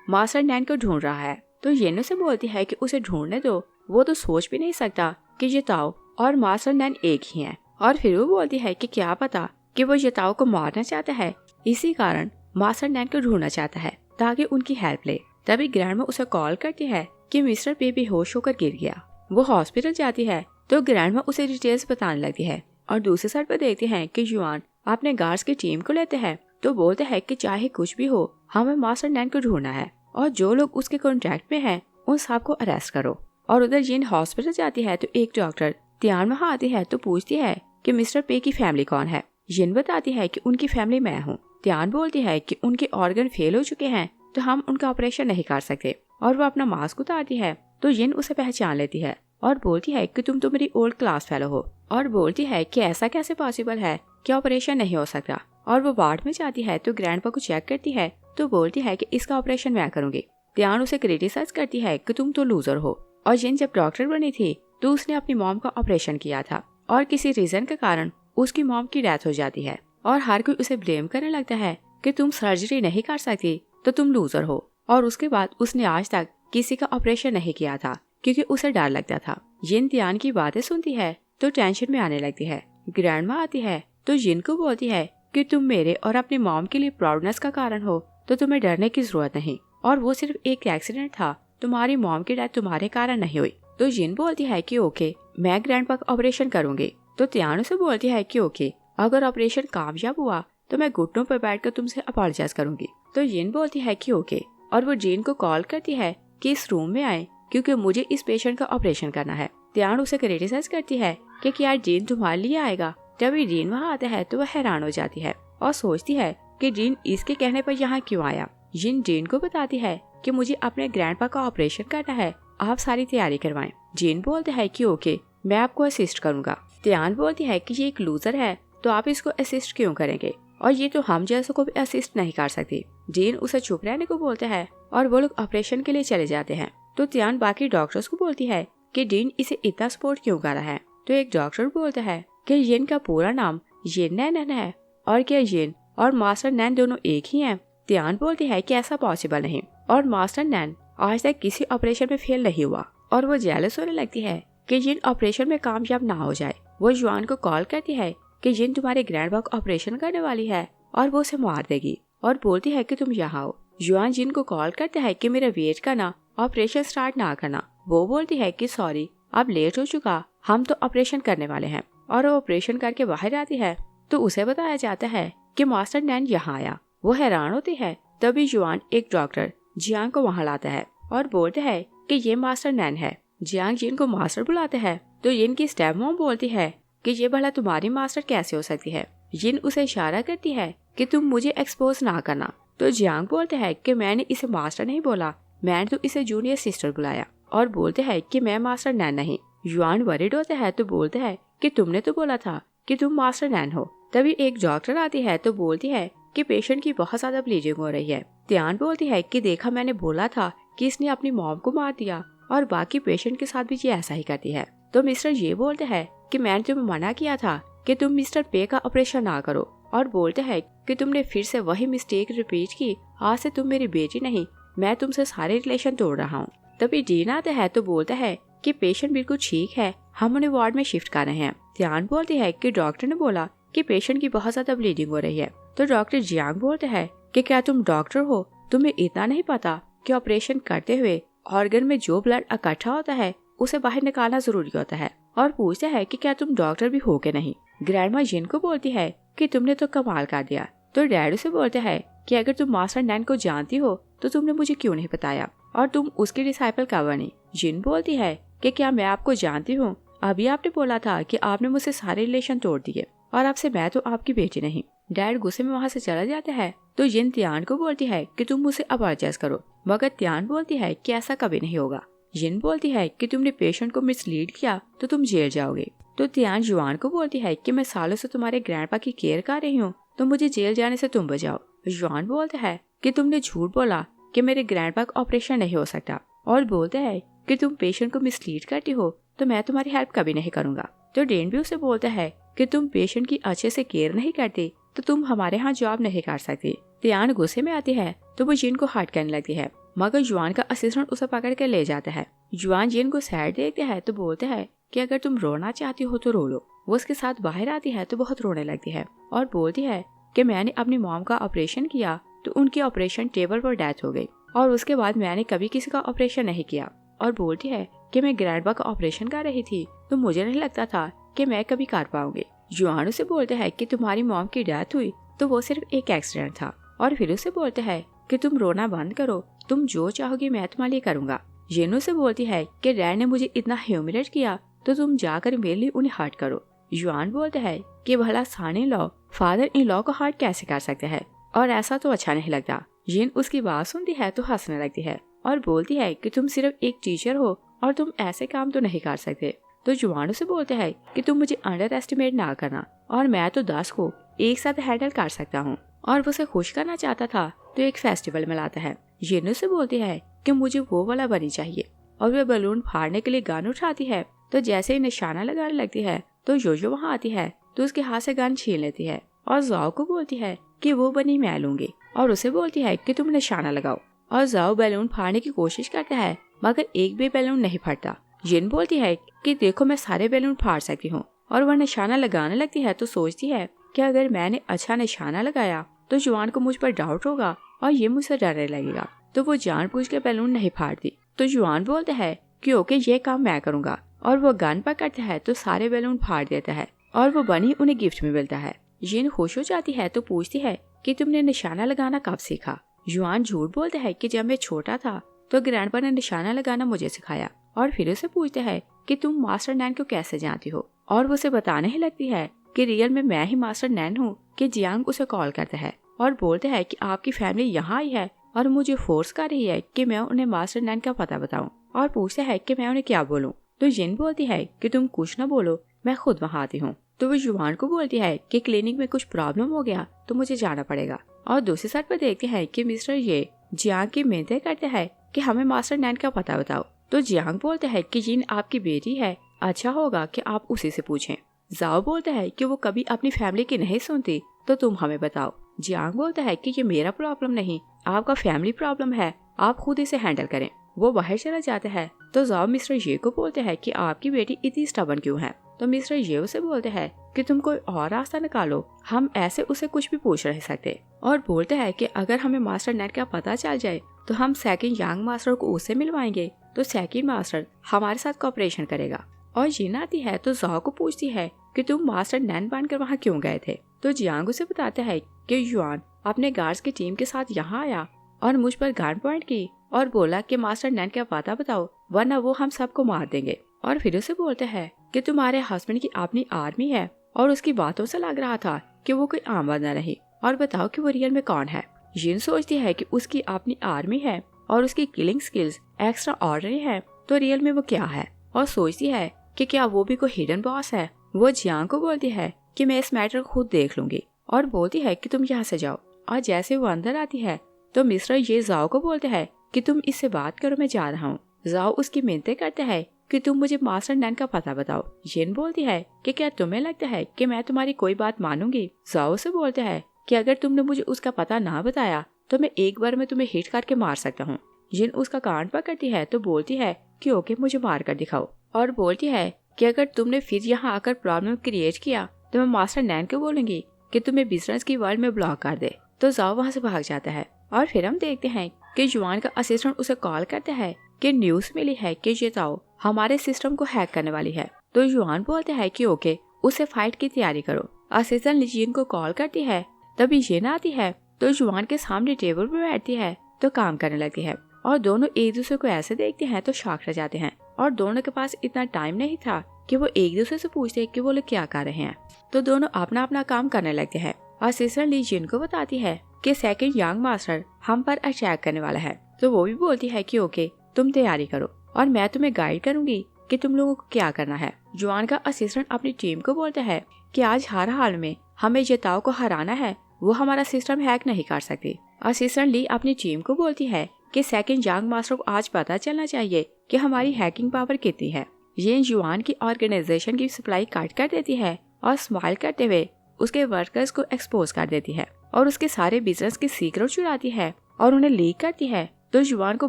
मास्टर नैन को ढूंढ रहा है। तो येन उसे बोलती है कि उसे ढूंढने दो, वो तो सोच भी नहीं सकता कि यताओ और मास्टर नैन एक ही हैं। और फिर वो बोलती है कि क्या पता कि वो यताओ को मारना चाहता है, इसी कारण मास्टर नैन को ढूंढना चाहता है ताकि उनकी हेल्प ले। तभी ग्रैंडमा उसे कॉल करती है कि मिस्टर पे बेहोश होकर गिर गया। वो हॉस्पिटल जाती है तो ग्रैंडमा उसे डिटेल्स बताने लगती है। और दूसरी साइड पर देखते हैं कि जुआन अपने गार्ड्स की टीम को लेते हैं तो बोलते हैं कि चाहे कुछ भी हो हमें मास्टर नैन को ढूंढना है, और जो लोग उसके कॉन्ट्रैक्ट में हैं उन सबको अरेस्ट करो। और उधर जिन हॉस्पिटल जाती है तो एक डॉक्टर त्यान वहाँ आती है तो पूछती है कि मिस्टर पे की फैमिली कौन है। जिन बताती है कि उनकी फैमिली मैं हूँ। त्यान बोलती है कि उनके ऑर्गन फेल हो चुके हैं तो हम उनका ऑपरेशन नहीं कर सकते, और वो अपना मास्क उतारती है तो जिन उसे पहचान लेती है और बोलती है कि तुम तो मेरी ओल्ड क्लास फेलो हो, और बोलती है कि ऐसा कैसे पॉसिबल है कि ऑपरेशन नहीं हो सकता। और वो वार्ड में जाती है तो ग्रैंडपा को चेक करती है तो बोलती है कि इसका ऑपरेशन मैं करूंगी। त्यान उसे क्रिटिसाइज करती है कि तुम तो लूजर हो, और जिन जब डॉक्टर बनी थी तो उसने अपनी मॉम का ऑपरेशन किया था और किसी रीजन के कारण उसकी मॉम की डेथ हो जाती है, और हर कोई उसे ब्लेम करने लगता है कि तुम सर्जरी नहीं कर सकती तो तुम लूजर हो। और उसके बाद उसने आज तक किसी का ऑपरेशन नहीं किया था क्योंकि उसे डर लगता था। जिन त्यान की बातें सुनती है तो टेंशन में आने लगती है। ग्रैंडमा आती है तो जिन को बोलती है कि तुम मेरे और अपनी मॉम के लिए प्राउडनेस का कारण हो तो तुम्हें डरने की जरूरत नहीं, और वो सिर्फ एक एक्सीडेंट था, तुम्हारी मॉम की डेथ तुम्हारे कारण नहीं हुई। तो जिन बोलती है कि ओके मैं ग्रैंडपा का ऑपरेशन करूंगी। तो त्यान उसे बोलती है कि ओके अगर ऑपरेशन कामयाब हुआ तो मैं घुटनों पर बैठकर तुमसे अपॉलोजाइज करूंगी। तो जिन बोलती है कि ओके, और वो जिन को कॉल करती है कि इस रूम में आए क्योंकि मुझे इस पेशेंट का ऑपरेशन करना है। त्यान उसे क्रिटिसाइज करती है कि क्या जिन तुम्हारे लिए आएगा। तभी जिन वहाँ आता है तो वह हैरान हो जाती है और सोचती है कि जिन इसके कहने पर यहाँ क्यों आया। जिन को बताती है कि मुझे अपने ग्रैंडपा का ऑपरेशन करना है, आप सारी तैयारी करवाएं। जिन बोलते है कि ओके मैं आपको असिस्ट करूंगा। त्यान बोलती है कि ये एक लूजर है तो आप इसको असिस्ट क्यों करेंगे, और ये तो हम जैसों को भी असिस्ट नहीं कर सकती। जिन उसे चुप रहने को बोलते हैं और वो लोग ऑपरेशन के लिए चले जाते हैं। तो त्यान बाकी डॉक्टर्स को बोलती है कि जिन इसे इतना सपोर्ट क्यों कर रहा है। तो एक डॉक्टर बोलता है कि जिन का पूरा नाम जिन नैन है, और क्या जिन और मास्टर नैन दोनों एक ही हैं। त्यान बोलती है कि ऐसा पॉसिबल नहीं, और मास्टर नैन आज तक किसी ऑपरेशन में फेल नहीं हुआ, और वो जेलस होने लगती है कि जिन ऑपरेशन में कामयाब ना हो जाए। वो जुआन को कॉल करती है कि जिन तुम्हारे ग्रैंडपा का ऑपरेशन करने वाली है और वो उसे मार देगी, और बोलती है कि तुम यहाँ आओ। जुआन जिन को कॉल करता है कि मेरा वेट करना, ऑपरेशन स्टार्ट ना करना। वो बोलती है कि सॉरी अब लेट हो चुका, हम तो ऑपरेशन करने वाले हैं। और वो ऑपरेशन करके बाहर आती है तो उसे बताया जाता है कि मास्टर नैन यहाँ आया। वो हैरान होती है। तभी जुआन एक डॉक्टर जियांग को वहाँ लाता है और बोलते है कि ये मास्टर नैन है। जियांग जिन को मास्टर बुलाते हैं तो जिन की स्टेप मॉम बोलती है कि ये भला तुम्हारी मास्टर कैसे हो सकती है। जिन उसे इशारा करती है कि तुम मुझे एक्सपोज ना करना। तो जियांग बोलते है कि मैंने इसे मास्टर नहीं बोला, मैंने तो इसे जूनियर सिस्टर बुलाया, और बोलते है कि मैं मास्टर नैन नहीं। जुआन वरिड होता है तो बोलते है कि तुमने तो बोला था कि तुम मास्टर नैन हो। तभी एक डॉक्टर आती है तो बोलती है कि पेशेंट की बहुत ज्यादा ब्लीडिंग हो रही है। त्यान बोलती है कि देखा मैंने बोला था कि इसने अपनी मॉम को मार दिया, और बाकी पेशेंट के साथ भी ये ऐसा ही करती है। तो मिस्टर ये बोलते हैं कि मैंने तुम्हें मना किया था कि तुम मिस्टर पे का ऑपरेशन ना करो, और बोलते हैं कि तुमने फिर से वही मिस्टेक रिपीट की, आज से तुम मेरी बेटी नहीं, मैं तुमसे सारे रिलेशन तोड़ रहा हूँ। तभी डीन आता है तो बोलता है कि पेशेंट बिल्कुल ठीक है, हम उन्हें वार्ड में शिफ्ट कर रहे हैं। त्यान बोलती है कि डॉक्टर ने बोला कि पेशेंट की बहुत ज्यादा ब्लीडिंग हो रही है। तो डॉक्टर जियांग बोलते हैं कि क्या तुम डॉक्टर हो, तुम्हें इतना नहीं पता कि ऑपरेशन करते हुए ऑर्गन में जो ब्लड इकट्ठा होता है उसे बाहर निकालना जरूरी होता है और पूछता है कि क्या तुम डॉक्टर भी हो के नहीं। ग्रैंडमा जिन को बोलती है कि तुमने तो कमाल कर दिया। तो डैड उसे बोलता है कि अगर तुम मास्टर नैन को जानती हो तो तुमने मुझे क्यों नहीं बताया और तुम उसकी डिसाइपल कब बनी। जिन बोलती है कि क्या मैं आपको जानती हूँ, अभी आपने बोला था कि आपने मुझसे सारे रिलेशन तोड़ दिए और आपसे मैं तो आपकी बेटी नहीं। डैड गुस्से में वहाँ से चला जाता है तो जिन त्यान को बोलती है कि तुम मुझसे अपोलोजाइज करो, मगर त्यान बोलती है कि ऐसा कभी नहीं होगा। जिन बोलती है कि तुमने पेशेंट को मिसलीड किया तो तुम जेल जाओगे। तो त्यान जुआन को बोलती है कि मैं सालों से तुम्हारे ग्रैंडपा की केयर कर रही हूँ, तो मुझे जेल जाने से तुम बचाओ। जुआन बोलता है कि तुमने झूठ बोला कि मेरे ग्रैंडपा का ऑपरेशन नहीं हो सकता और बोलता है कि तुम पेशेंट को मिसलीड करती हो तो मैं तुम्हारी हेल्प कभी नहीं करूंगा। तो डेन भी उसे बोलता है कि तुम पेशेंट की अच्छे से केयर नहीं करती तो तुम हमारे यहाँ जॉब नहीं कर सकती। त्यान गुस्से में आती है तो वो जिन को हर्ट करने लगती है, मगर जुआन का असिस्टेंट उसे पकड़ के ले जाता है। जुआन जिन को सैड देखता है तो बोलता है कि अगर तुम रोना चाहती हो तो रो लो। वो उसके साथ बाहर आती है तो बहुत रोने लगती है और बोलती है कि मैंने अपनी मॉम का ऑपरेशन किया तो उनकी ऑपरेशन टेबल पर डेथ हो गई और उसके बाद मैंने कभी किसी का ऑपरेशन नहीं किया। और बोलती है कि मैं ग्रैंडपा का ऑपरेशन कर रही थी तो मुझे नहीं लगता था कि मैं कभी कर पाऊंगी। जुआन उसे बोलता है कि तुम्हारी मॉम की डेथ हुई तो वो सिर्फ एक एक्सीडेंट था और फिर उसे बोलता है कि तुम रोना बंद करो, तुम जो चाहोगी मैं तुम्हारे लिए करूंगा। जेनू से बोलती है कि डैड ने मुझे इतना ह्यूमिलेट किया तो तुम जाकर मेरे लिए उन्हें हर्ट करो। जुआन बोलता है कि भला son in law father in law को हर्ट कैसे कर सकते हैं और ऐसा तो अच्छा नहीं लगता। जिन उसकी बात सुनती है तो हंसने लगती है और बोलती है कि तुम सिर्फ एक टीचर हो और तुम ऐसे काम तो नहीं कर सकते। तो जुआन उसे बोलता है कि तुम मुझे अंडर एस्टिमेट ना करना और मैं तो 10 को एक साथ हैंडल कर सकता हूँ। और वो उसे खुश करना चाहता था तो एक फेस्टिवल में लाता है। जिन उसे बोलती है कि मुझे वो वाला बनी चाहिए और वह बलून फाड़ने के लिए गन उठाती है। तो जैसे ही निशाना लगाने लगती है तो जोजो वहाँ आती है तो उसके हाथ से गन छीन लेती है और जाओ को बोलती है कि वो बनी मैं लूंगी और उसे बोलती है कि तुम निशाना लगाओ। और जाओ बैलून फाड़ने की कोशिश करता है मगर एक भी बैलून नहीं फटता। जिन बोलती है कि देखो मैं सारे बैलून फाड़ सकती हूँ और वह निशाना लगाने लगती है तो सोचती है कि अगर मैंने अच्छा निशाना लगाया तो जुआन को मुझ पर डाउट होगा और ये मुझसे डरने लगेगा, तो वो जानबूझ के बैलून नहीं फाड़ती। तो जुआन बोलता है कि ओके ये काम मैं करूंगा और वो गन पकड़ता है तो सारे बैलून फाड़ देता है और वो बनी उन्हें गिफ्ट में मिलता है। जिन खुश हो जाती है तो पूछती है कि तुमने निशाना लगाना कब सीखा। जुआन झूठ बोलता है कि जब मैं छोटा था तो ग्रैंडपा ने निशाना लगाना मुझे सिखाया और फिर उसे पूछता है कि तुम मास्टर नैन को कैसे जानती हो और वो उसे बताने ही लगती है कि रियल में मैं ही मास्टर नैन हूँ। कि जियांग उसे कॉल करता है और बोलता है कि आपकी फैमिली यहाँ आई है और मुझे फोर्स कर रही है कि मैं उन्हें मास्टर नैन का पता बताऊं और पूछता है कि मैं उन्हें क्या बोलूं। तो जिन बोलती है कि तुम कुछ न बोलो, मैं खुद वहाँ आती हूँ। तो वो जुआन को बोलती है कि क्लिनिक में कुछ प्रॉब्लम हो गया तो मुझे जाना पड़ेगा। और दूसरी साइड पर देखते हैं कि मिस्टर ये जियांग की मिन्नतें करते हैं कि हमें मास्टर नैन का पता बताओ। तो जियांग बोलता है कि जिन आपकी बेटी है, अच्छा होगा कि आप उसी से पूछें। जाओ बोलता है कि वो कभी अपनी फैमिली की नहीं सुनती तो तुम हमें बताओ। जियांग बोलता है कि ये मेरा प्रॉब्लम नहीं, आपका फैमिली प्रॉब्लम है, आप खुद इसे हैंडल करें। वो बाहर चला जाता है तो जाओ मिस्टर ये को बोलते हैं कि आपकी बेटी इतनी स्टबर्न क्यों है। तो मिस्टर ये उसे बोलते हैं कि तुम कोई और रास्ता निकालो, हम ऐसे उसे कुछ भी पूछ नहीं सकते। और बोलते हैं कि अगर हमें मास्टर नेट का पता चल जाए तो हम सेकंड यंग मास्टर को उससे मिलवाएंगे तो सेकंड मास्टर हमारे साथ कोऑपरेशन करेगा। और जिन आती है तो जाओ को पूछती है कि तुम मास्टर नैन बनकर वहाँ क्यों गए थे। तो जियांग उसे बताता है कि युआन अपने गार्ड्स की टीम के साथ यहाँ आया और मुझ पर गन पॉइंट की और बोला कि मास्टर नैन का पता बताओ वरना वो हम सबको मार देंगे। और फिर उसे बोलते हैं कि तुम्हारे हस्बैंड की अपनी आर्मी है और उसकी बातों से लग रहा था कि वो कोई आम बंदा नहीं, और बताओ कि वो रियल में कौन है। जिन सोचती है कि उसकी अपनी आर्मी है और उसकी किलिंग स्किल्स एक्स्ट्रा ऑर्डिनरी है तो रियल में वो क्या है, और सोचती है कि क्या वो भी कोई हिडन बॉस है। वो जियांग को बोलती है कि मैं इस मैटर को खुद देख लूंगी और बोलती है कि तुम यहाँ से जाओ। और जैसे वो अंदर आती है तो मिस्टर ये जाओ को बोलते हैं कि तुम इससे बात करो, मैं जा रहा हूँ। जाओ उसकी मिन्नतें करते हैं कि तुम मुझे मास्टर नैन का पता बताओ। जिन बोलती है कि क्या तुम्हें लगता है कि मैं तुम्हारी कोई बात मानूंगी। जाओ से बोलते हैं कि अगर तुमने मुझे उसका पता ना बताया तो मैं एक बार में तुम्हें हिट करके मार सकता हूँ। जिन उसका कान पकड़ती है तो बोलती है कि ओके मुझे मार कर दिखाओ, और बोलती है कि अगर तुमने फिर यहाँ आकर प्रॉब्लम क्रिएट किया तो मैं मास्टर नैन को बोलूंगी कि तुम्हें बिजनेस की वर्ल्ड में ब्लॉक कर दे। तो जाओ वहाँ से भाग जाता है। और फिर हम देखते हैं कि जुआन का असिस्टेंट उसे कॉल करता है कि न्यूज मिली है कि जेताओ हमारे सिस्टम को हैक करने वाली है। तो युआन बोलते हैं कि ओके, उसे फाइट की तैयारी करो। असिस्टेंट जिन को कॉल करती है, तभी जिन आती है तो युआन के सामने टेबल पर बैठती है तो काम करने लगती है और दोनों एक दूसरे को ऐसे देखते हैं तो शॉक रह जाते हैं और दोनों के पास इतना टाइम नहीं था कि वो एक दूसरे से पूछते कि वो लोग क्या कर रहे हैं। तो दोनों अपना अपना काम करने लगते हैं। असिस्टेंट ली जिन को बताती है कि सेकंड यंग मास्टर हम पर अटैक करने वाला है। तो वो भी बोलती है कि ओके, तुम तैयारी करो और मैं तुम्हें गाइड करूंगी कि तुम लोगों को क्या करना है। युआन का असिस्टेंट अपनी टीम को बोलता है कि आज हर हाल में हमें जेताओ को हराना है, वो हमारा सिस्टम हैक नहीं कर सकती। असिस्टेंट ली अपनी टीम को बोलती है कि सेकंड यंग मास्टर को आज पता चलना चाहिए कि हमारी हैकिंग पावर कितनी है। ये युआन की ऑर्गेनाइजेशन की सप्लाई काट कर देती है और स्माइल करते हुए उसके वर्कर्स को एक्सपोज कर देती है और उसके सारे बिजनेस की सीक्रेट चुराती है और उन्हें लीक करती है। तो युआन को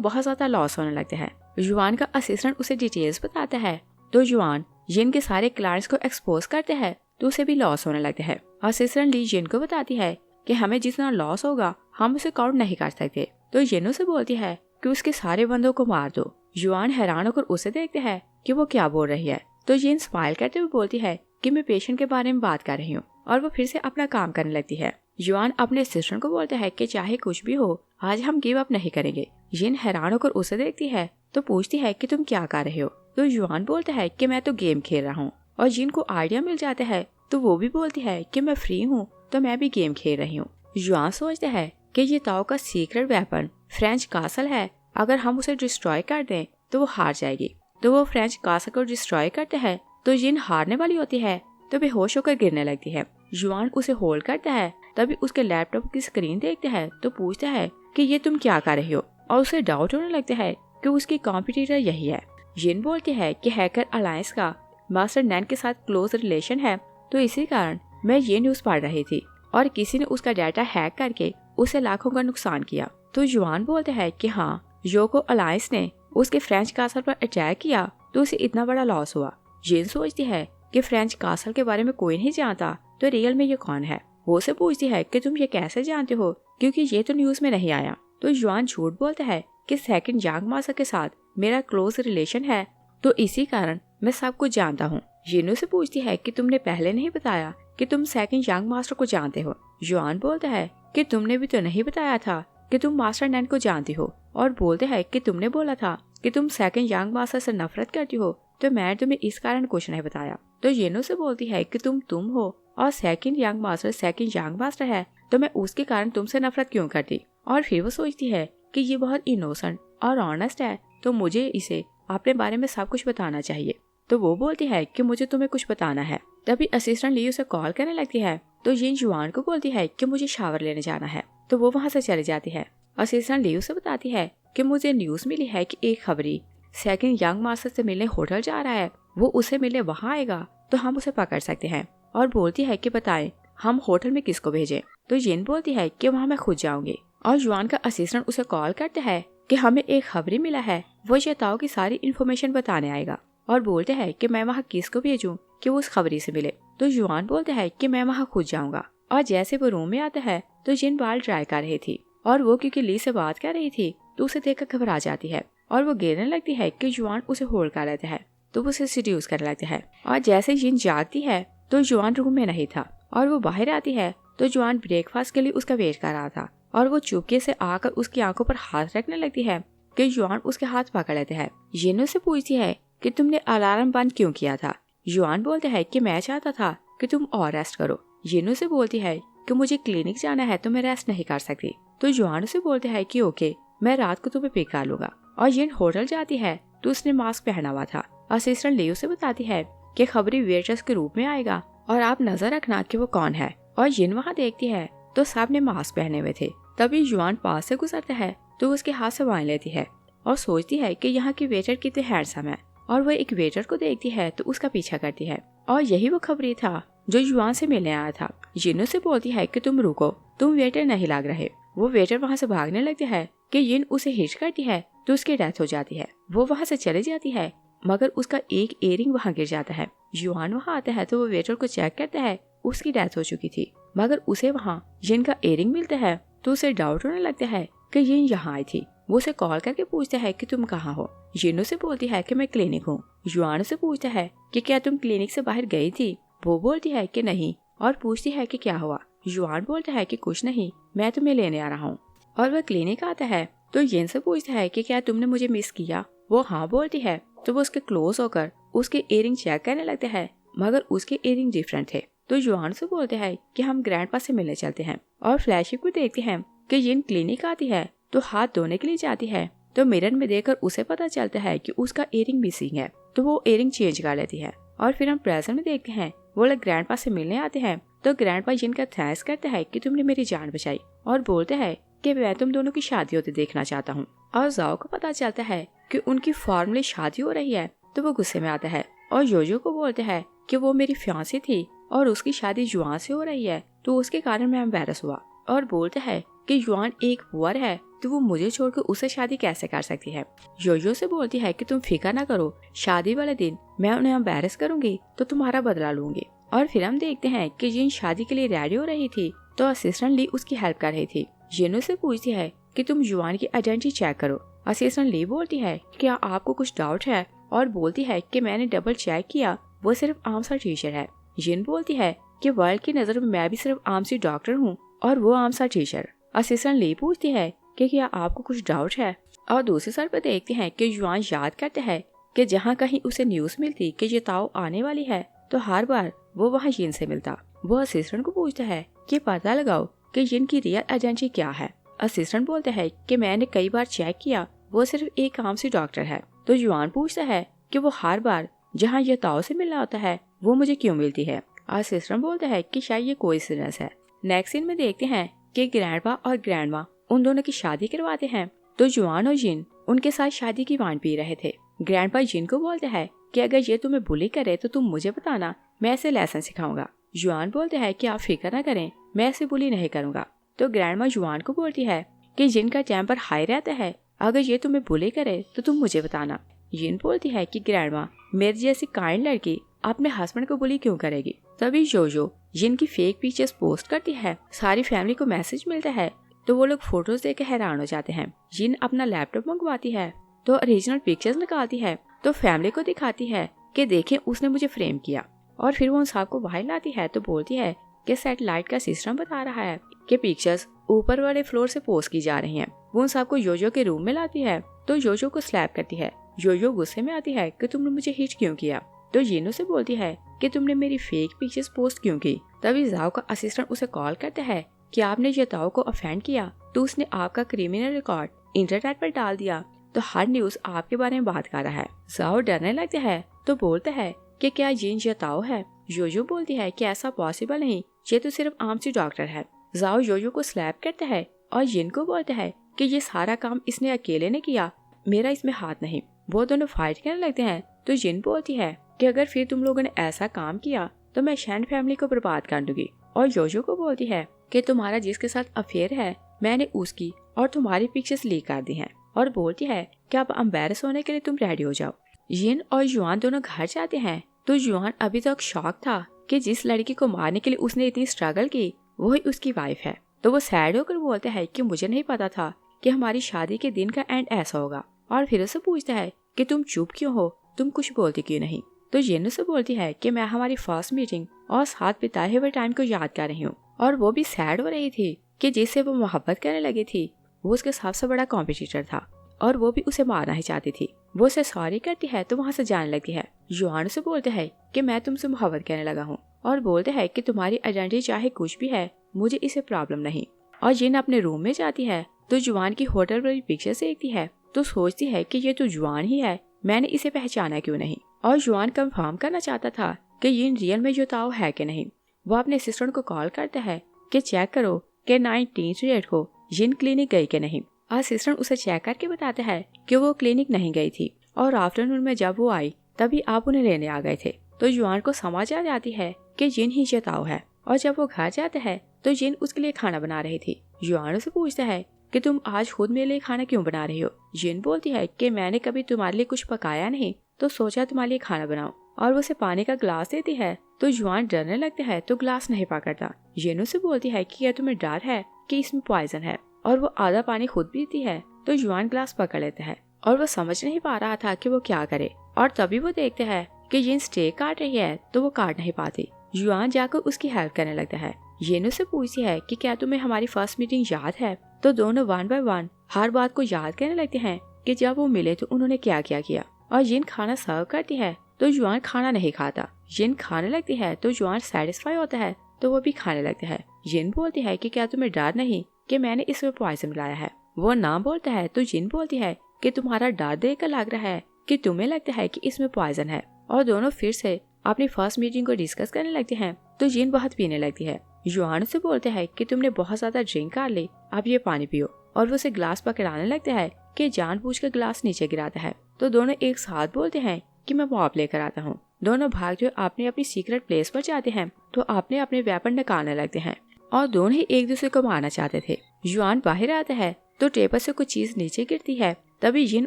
बहुत ज्यादा लॉस होने लगता है। युआन का असिस्टेंट उसे डिटेल्स बताता है तो युआन जिन के सारे क्लाइंट्स को एक्सपोज करते हैं तो उसे भी लॉस होने लगता है। असिस्टेंट ली जिन को बताती है कि हमें जितना लॉस होगा हम उसे काउंट नहीं कर सकते। तो जिन उसे बोलती है कि उसके सारे बंदों को मार दो। युआन हैरान होकर उसे देखते हैं कि वो क्या बोल रही है। तो जिन स्माइल करते हुए बोलती है कि मैं पेशेंट के बारे में बात कर रही हूँ और वो फिर से अपना काम करने लगती है। युआन अपने असिस्टेंट को बोलता है कि चाहे कुछ भी हो, आज हम गिव अप नहीं करेंगे। जिन हैरान होकर उसे देखती है तो पूछती है कि तुम क्या कर रहे हो। तो युआन बोलता है कि मैं तो गेम खेल रहा हूँ और जिन को आइडिया मिल जाता है तो वो भी बोलती है कि मैं फ्री हूँ तो मैं भी गेम खेल रही हूँ। युआन सोचता है कि ये ताओ का सीक्रेट वेपन फ्रेंच कासल है, अगर हम उसे डिस्ट्रॉय कर दें तो वो हार जाएगी। तो वो फ्रेंच कासल को डिस्ट्रॉय करते हैं तो जिन हारने वाली होती है तो बेहोश होकर गिरने लगती है। युआन उसे होल्ड करता है, तभी उसके लैपटॉप की स्क्रीन देखता है तो पूछता है कि ये तुम क्या कर रही हो और उसे डाउट होने लगता है कि उसकी कॉम्पिटिटर यही है। जिन बोलती है कि हैकर अलायंस का मास्टर नैन के साथ क्लोज रिलेशन है, तो इसी कारण मैं ये न्यूज पढ़ रही थी और किसी ने उसका डाटा हैक करके उसे लाखों का नुकसान किया। तो युआन बोलते हैं कि हाँ, योको अलायंस ने उसके फ्रेंच कासल पर अटैक किया तो उसे इतना बड़ा लॉस हुआ। जिन सोचती है कि फ्रेंच कासल के बारे में कोई नहीं जानता तो रियल में ये कौन है। वो उसे पूछती है कि तुम ये कैसे जानते हो, क्योंकि ये तो न्यूज में नहीं आया। तो युआन झूठ बोलता है कि सेकंड यंग मास्टर के साथ मेरा क्लोज रिलेशन है तो इसी कारण मैं सब कुछ जानता हूँ। जिन से पूछती है कि तुमने पहले नहीं बताया कि तुम सेकंड यंग मास्टर को जानते हो। युआन बोलता है कि तुमने भी तो नहीं बताया था कि तुम मास्टर नैन को जानती हो और बोलते हैं कि तुमने बोला था कि तुम सेकंड यंग मास्टर से नफरत करती हो तो मैं तुम्हें इस कारण कुछ नहीं बताया। तो येनो से बोलती है कि तुम हो और सेकंड यंग मास्टर है तो मैं उसके कारण तुमसे नफरत क्यों करती। और फिर वो सोचती है कि ये बहुत इनोसेंट और ऑनेस्ट है तो मुझे इसे अपने बारे में सब कुछ बताना चाहिए। तो वो बोलती है कि मुझे तुम्हें कुछ बताना है। तभी असिस्टेंट ली उसे कॉल करने लगती है तो ये युआन को बोलती है कि मुझे शावर लेने जाना है। तो वो वहाँ से चली जाती है। असिस्टेंट ली उसे बताती है कि मुझे न्यूज मिली है कि एक खबरी सेकंड यंग मास्टर से मिलने होटल जा रहा है, वो उसे मिलने वहाँ आएगा तो हम उसे पकड़ सकते हैं। और बोलती है कि बताएं हम होटल में किसको भेजें। तो जिन बोलती है कि वहाँ मैं खुद जाऊंगी। और युआन का असिस्टेंट उसे कॉल करता है कि हमें एक खबरी मिला है, वो येताओ की सारी इन्फॉर्मेशन बताने आएगा। और बोलते हैं कि मैं वहाँ किसको भेजूं कि वो उस खबरी से मिले। तो युआन बोलता है कि मैं वहाँ खुद जाऊंगा। और जैसे वो रूम में आता है तो जिन बाल ट्राई कर रही थी और वो क्योंकि ली से बात कर रही थी तो उसे देखकर घबरा जाती है और वो गिरने लगती है कि युआन उसे होल्ड कर लेता है तो वो उसे सीड्यूस करने लगता है। और जैसे जिन जागती है तो युआन रूम में नहीं था और वो बाहर आती है तो युआन ब्रेकफास्ट के लिए उसका वेट कर रहा था और वो चुपके से आकर उसकी आंखों पर हाथ रखने लगती है कि युआन उसके हाथ पकड़ लेते हैं। जिन से पूछती है कि तुमने अलार्म बंद क्यों किया था। युआन बोलता है कि मैं चाहता था कि तुम और रेस्ट करो। जिन से बोलती है कि मुझे क्लिनिक जाना है तो मैं रेस्ट नहीं कर सकती। तो युआन से बोलते हैं कि ओके, मैं रात को तुम्हें पिक कर लूंगा। और जिन होटल जाती है तो उसने मास्क पहना हुआ था। असिस्टेंट लियो से बताती है कि खबरी वेट्रेस के रूप में आएगा और आप नजर रखना कि वो कौन है। और जिन वहाँ देखती है तो सब ने मास्क पहने हुए थे। तभी युआन पास से गुजरता है तो उसके हाथ से वाइन लेती है और सोचती है कि यहाँ की वेटर कितने हैंडसम है। और वो एक वेटर को देखती है तो उसका पीछा करती है और यही वो खबरी था जो युआन से मिलने आया था। जिन से बोलती है कि तुम रुको, तुम वेटर नहीं लग रहे। वो वेटर वहाँ से भागने लगता है कि जिन उसे हिट करती है तो उसकी डेथ हो जाती है। वो वहाँ से चली जाती है मगर उसका एक इयरिंग वहाँ गिर जाता है। युआन वहाँ आता है तो वो वेटर को चेक करता है, उसकी डेथ हो चुकी थी मगर उसे वहाँ जिन का इयरिंग मिलता है तो उसे डाउट होने लगता है कि जिन यहाँ आई थी। वो उसे कॉल करके पूछता है कि तुम कहाँ हो। जिन उसे बोलती है कि मैं क्लिनिक हूँ। जुआन उसे पूछता है कि क्या तुम क्लिनिक से बाहर गई थी। वो बोलती है कि नहीं और पूछती है कि क्या हुआ। जुआन बोलता है कि कुछ नहीं, मैं तुम्हें लेने आ रहा हूँ। और वह क्लिनिक आता है तो जिन से पूछता है कि क्या तुमने मुझे मिस किया। वो हाँ बोलती है तो वो उसके क्लोज होकर उसके इयरिंग चेक करने लगते हैं, मगर उसके इयरिंग डिफरेंट थे। तो जुआन से बोलते हैं कि हम ग्रैंडपा से मिलने चलते हैं। और फ्लैशबैक में देखते हैं कि जिन क्लिनिक आती है तो हाथ धोने के लिए जाती है, तो मिरर में देखकर उसे पता चलता है कि उसका इयरिंग मिसिंग है। तो वो इयरिंग चेंज कर लेती है। और फिर हम प्रेजेंट में देखते हैं वो लोग ग्रैंडपा से मिलने आते हैं। तो ग्रैंडपा जिन का थैंक्स करता है कि तुमने मेरी जान बचाई, और बोलते हैं कि मैं तुम दोनों की शादी होते देखना चाहता हूँ। और जाओ को पता चलता है कि उनकी फॉर्मली शादी हो रही है, तो वो गुस्से में आता है और योजो को बोलते हैं कि वो मेरी फियांसी थी और उसकी शादी जुआन से हो रही है, तो उसके कारण मैं एम्बैरस हुआ। और बोलते हैं कि जुआन एक पुअर है, तो वो मुझे छोड़कर उसे शादी कैसे कर सकती है। योजो से बोलती है कि तुम फिक्र ना करो, शादी वाले दिन मैं उन्हें एम्बैरस करूंगी तो तुम्हारा बदला लूंगी। और फिर हम देखते हैं कि जिन शादी के लिए रेडी हो रही थी तो असिस्टेंट ली उसकी हेल्प कर रही थी। जिन से पूछती है कि तुम जुआन की आइडेंटिटी चेक करो। असिस्टेंट ली बोलती है क्या आपको कुछ डाउट है, और बोलती है कि मैंने डबल चेक किया, वो सिर्फ आम सा टीचर है। जिन बोलती है कि वर्ल्ड की नजर में मैं भी सिर्फ आम सी डॉक्टर हूँ और वो आम सा टीचर। असिस्टेंट ली पूछती है कि क्या आपको कुछ डाउट है। और दूसरी साइड पर देखते हैं कि जुआन याद करते हैं कि जहाँ कहीं उसे न्यूज मिलती कि ये ताओ आने वाली है, तो हर बार वो वहाँ जिन से मिलता। वो असिस्टेंट को पूछता है कि पता लगाओ कि जिन की रियल आइडेंटिटी क्या है। असिस्टेंट बोलते हैं कि मैंने कई बार चेक किया, वो सिर्फ एक आम सी डॉक्टर है। तो जुआन पूछता है कि वो हर बार जहाँ ये ताओ से मिलना होता है वो मुझे क्यों मिलती है। असिस्टेंट बोलता है कि शायद ये कोइंसिडेंस है। नेक्स्ट सीन में देखते हैं कि ग्रैंडपा और ग्रैंडमा उन दोनों की शादी करवाते हैं। तो जुआन और जिन उनके साथ शादी की वाइन पी रहे थे। ग्रैंडपा जिन को बोलते हैं कि अगर ये तुम्हें बुली करे तो तुम मुझे बताना, मैं ऐसे लेसन सिखाऊंगा। जुआन बोलते हैं कि आप फिक्र न करें, मैं ऐसे बुली नहीं करूंगा। तो ग्रैंडमा जुआन को बोलती है कि जिन का टेम्पर हाई रहता है, अगर ये तुम्हें बुली करे तो तुम मुझे बताना। जिन बोलती है कि ग्रैंडमा मेरी जैसी काइंड लड़की अपने हस्बैंड को बुली क्यों करेगी। तभी जोजो जिन की फेक पिक्चर्स पोस्ट करती है, सारी फैमिली को मैसेज मिलता है, तो वो लोग फोटोज देख हैरान हो जाते हैं। जिन अपना लैपटॉप मंगवाती है तो ओरिजिनल पिक्चर्स निकालती है, तो फैमिली को दिखाती है कि देखें उसने मुझे फ्रेम किया। और फिर वो उन सबको बाहर लाती है तो बोलती है कि सैटेलाइट का सिस्टम बता रहा है कि पिक्चर्स ऊपर वाले फ्लोर से पोस्ट की जा रही हैं। वो उन सबको योजो के रूम में लाती है तो योजो को स्लैप करती है। योजो गुस्से में आती है कि तुमने मुझे हिट क्यों किया। तो जिनो से बोलती है कि तुमने मेरी फेक पिक्चर्स पोस्ट क्यों की। तभी जाओ का असिस्टेंट उसे कॉल करता है कि आपने ये ताओ को ऑफेंड किया तो उसने आपका क्रिमिनल रिकॉर्ड इंटरनेट पर डाल दिया, तो हर न्यूज आपके बारे में बात कर रहा है। जाओ डरने लगता है तो बोलता है कि क्या जिन ये ताओ है। योजो बोलती है कि ऐसा पॉसिबल नहीं, ये तो सिर्फ आम सी डॉक्टर है। जाओ योजो को स्लैप करता है और जिन को बोलता है कि ये सारा काम इसने अकेले ने किया, मेरा इसमें हाथ नहीं। वो दोनों फाइट करने लगते हैं। तो जिन बोलती है कि अगर फिर तुम लोगों ने ऐसा काम किया तो मैं शैन फैमिली को बर्बाद कर दूंगी। और योजो को बोलती है कि तुम्हारा जिसके साथ अफेयर है मैंने उसकी और तुम्हारी पिक्चर्स लीक कर दी हैं। और बोलती है कि अब एम्बैरस होने के लिए तुम रेडी हो जाओ। जिन और जुआन दोनों घर जाते हैं तो जुआन अभी तक शॉक था कि जिस लड़की को मारने के लिए उसने इतनी स्ट्रगल की वही उसकी वाइफ है। तो वो सैड होकर बोलता है कि मुझे नहीं पता था कि हमारी शादी के दिन का एंड ऐसा होगा। और फिर उसे पूछता है कि तुम चुप क्यों हो, तुम कुछ बोलती क्यों नहीं। तो जिन से बोलती है कि मैं हमारी फर्स्ट मीटिंग और साथ बिताए हुए टाइम को याद कर रही हूँ। और वो भी सैड हो रही थी कि जिससे वो मोहब्बत करने लगी थी वो उसके सबसे बड़ा कॉम्पिटिटर था और वो भी उसे मारना ही चाहती थी। वो उसे सॉरी करती है तो वहाँ से जाने लगती है। जुआन से बोलते है कि मैं तुमसे मोहब्बत करने लगा हूँ और बोलते है कि तुम्हारी आइडेंटिटी चाहे कुछ भी है मुझे इसे प्रॉब्लम नहीं। और जिन अपने रूम में जाती है तो जुआन की होटल वाली पिक्चर देखती है तो सोचती है कि ये तो जुआन ही है, मैंने इसे पहचाना क्यों नहीं। और जुआन कंफर्म करना चाहता था कि ये रियल में जो ताओ है कि नहीं। वो अपने असिस्टेंट को कॉल करता है कि चेक करो कि 19 डेट को जिन क्लिनिक गई कि नहीं। असिस्टेंट उसे चेक करके बताता है कि वो क्लिनिक नहीं गई थी और आफ्टरनून में जब वो आई तभी आप उन्हें लेने आ गए थे। तो जुआन को समझ आ जाती है कि जिन ही ये ताओ है। और जब वो घर जाता है तो जिन उसके लिए खाना बना रही थी। जुआन उसे पूछता है कि तुम आज खुद मेरे लिए खाना क्यों बना रही हो। जिन बोलती है कि मैंने कभी तुम्हारे लिए कुछ पकाया नहीं तो सोचा तुम्हारे लिए खाना बनाओ। और वो उसे पानी का ग्लास देती है तो जुआन डरने लगता है तो ग्लास नहीं पकड़ता। जिन उसे बोलती है कि क्या तुम्हें डर है कि इसमें पॉइजन है। और वो आधा पानी खुद पीती है तो युआन ग्लास पकड़ लेता है और वो समझ नहीं पा रहा था कि वो क्या करे। और तभी वो देखते हैं कि जिन स्टेक काट रही है तो वो काट नहीं पाती। युआन जाकर उसकी हेल्प करने लगता है। जिन उससे पूछती है कि क्या तुम्हें हमारी फर्स्ट मीटिंग याद है। तो दोनों वन बाय वन हर बात को याद करने लगते हैं कि जब वो मिले तो उन्होंने क्या क्या किया। और जिन खाना सर्व करती है तो युआन खाना नहीं खाता। जिन खाने लगती है तो युआन सेटिस्फाई होता है तो वो भी खाने लगता है। जिन बोलती है कि क्या तुम्हें डर नहीं कि मैंने इसमें पॉइजन मिलाया है। वो ना बोलता है तो जिन बोलती है कि तुम्हारा डर देखकर लग रहा है कि तुम्हें लगता है कि इसमें पॉइजन है। और दोनों फिर से अपनी फर्स्ट मीटिंग को डिस्कस करने लगते हैं। तो जिन बहुत पीने लगती है। युआन से बोलते हैं कि तुमने बहुत ज्यादा ड्रिंक कर ली, अब ये पानी पियो। और वो उसे ग्लास पकड़ाने लगता है कि जानबूझकर ग्लास नीचे गिराता है। तो दोनों एक साथ बोलते हैं कि मैं मॉप लेकर आता हूँ। दोनों भागते हुए अपनी अपनी सीक्रेट प्लेस पर जाते हैं तो अपने अपने वेपन निकालने लगते हैं और दोनों ही एक दूसरे को मारना चाहते थे। युआन बाहर आता है तो टेबल से कुछ चीज नीचे गिरती है। तभी जिन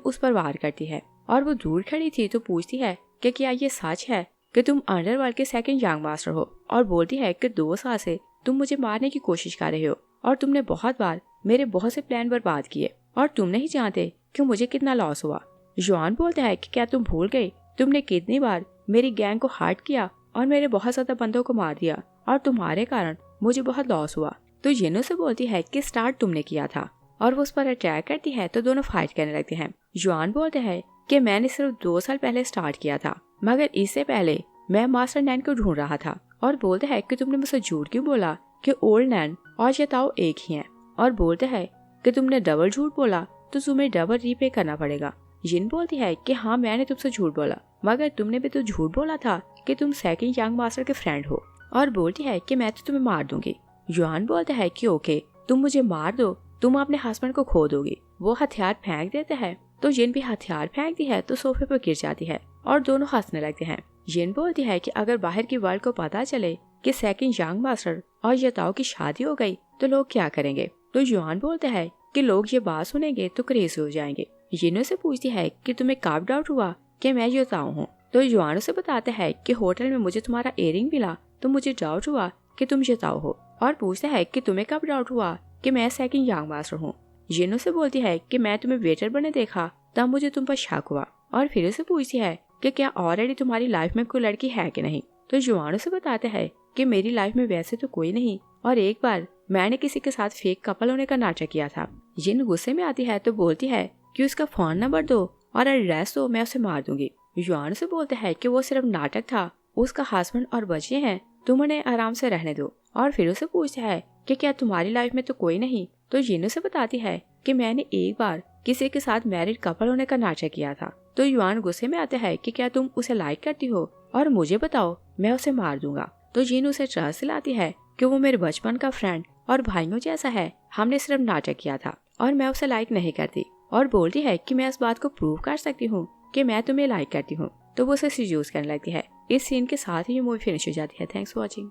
उस पर वार करती है और वो दूर खड़ी थी तो पूछती है कि क्या ये सच है कि तुम अंडरवर्ल्ड के सेकंड यंग मास्टर हो। और बोलती है कि 2 साल से तुम मुझे मारने की कोशिश कर रहे हो और तुमने बहुत बार मेरे बहुत से प्लान बर्बाद किए और तुम नहीं जानते कि मुझे कितना लॉस हुआ। युआन बोलता है कि क्या तुम भूल गए तुमने कितनी बार मेरी गैंग को हर्ट किया और मेरे बहुत ज्यादा बंदों को मार दिया और तुम्हारे कारण मुझे बहुत लॉस हुआ। तो जिनो से बोलती है कि स्टार्ट तुमने किया था और वो उस पर अटैक करती है तो दोनों फाइट करने लगते हैं। युआन बोलते हैं कि मैंने सिर्फ 2 साल पहले स्टार्ट किया था मगर इससे पहले मैं मास्टर नैन को ढूंढ रहा था। और बोलते हैं कि तुमने मुझसे झूठ क्यों बोला कि ओल्ड नैन और यताओ एक ही हैं। और बोलते हैं कि तुमने डबल झूठ बोला तो तुम्हें डबल रीपे करना पड़ेगा। जिन बोलती है कि हाँ मैंने तुमसे झूठ बोला मगर तुमने भी तो झूठ बोला था कि तुम सेकंड यंग मास्टर के फ्रेंड हो। और बोलती है कि मैं तो तुम्हें मार दूंगी। युआन बोलता है कि ओके तुम मुझे मार दो, तुम अपने हस्बैंड को खो दोगी। वो हथियार फेंक देते हैं तो जिन भी हथियार फेंकती है तो सोफे पर गिर जाती है और दोनों हंसने लगते हैं। जिन बोलती है कि अगर बाहर की वर्ल्ड को पता चले कि सेकंड यंग मास्टर और यताओ की शादी हो गई तो लोग क्या करेंगे। तो युआन बोलता है कि लोग ये बात सुनेंगे तो क्रेजी हो जाएंगे। जिनो से पूछती है कि तुम्हें कब डाउट हुआ कि मैं यताओ हूँ। तो युआन से बताता है कि होटल में मुझे तुम्हारा इयररिंग मिला तो मुझे डाउट हुआ कि तुम यताओ हो। और पूछता है कि तुम्हें कब डाउट हुआ कि मैं सेकंड यंग मास्टर हूँ। जिनो से बोलती है कि मैं तुम्हें वेटर बने देखा तब मुझे तुम पर शक हुआ। और फिर उसे पूछती है कि क्या ऑलरेडी तुम्हारी लाइफ में कोई लड़की है कि नहीं। तो युआन उसे बताता है कि मेरी लाइफ में वैसे तो कोई नहीं और एक बार मैंने किसी के साथ फेक कपल होने का नाटक किया था। जिन गुस्से में आती है तो बोलती है कि उसका फोन नंबर दो और एड्रेस दो, मैं उसे मार दूंगी। युआन से बोलता है कि वो सिर्फ नाटक था, उसका हस्बैंड और बच्चे हैं, तुम उन्हें आराम से रहने दो। और फिर उसे पूछता है कि क्या तुम्हारी लाइफ में तो कोई नहीं। तो जिन उसे बताती है कि मैंने एक बार किसी के साथ मैरिड कपल होने का नाटक किया था। तो युआन गुस्से में आता है कि क्या तुम उसे लाइक करती हो और मुझे बताओ, मैं उसे मार दूंगा। तो जिन उसे ट्रस्ट दिलाती है कि वो मेरे बचपन का फ्रेंड और भाइयों जैसा है, हमने सिर्फ नाटक किया था और मैं उसे लाइक नहीं करती। और बोलती है कि मैं इस बात को प्रूव कर सकती हूँ कि मैं तुम्हें लाइक करती हूँ। तो वो उसे सीड्यूस करने लगती है। इस सीन के साथ ही ये मूवी फिनिश हो जाती है। Thanks for watching.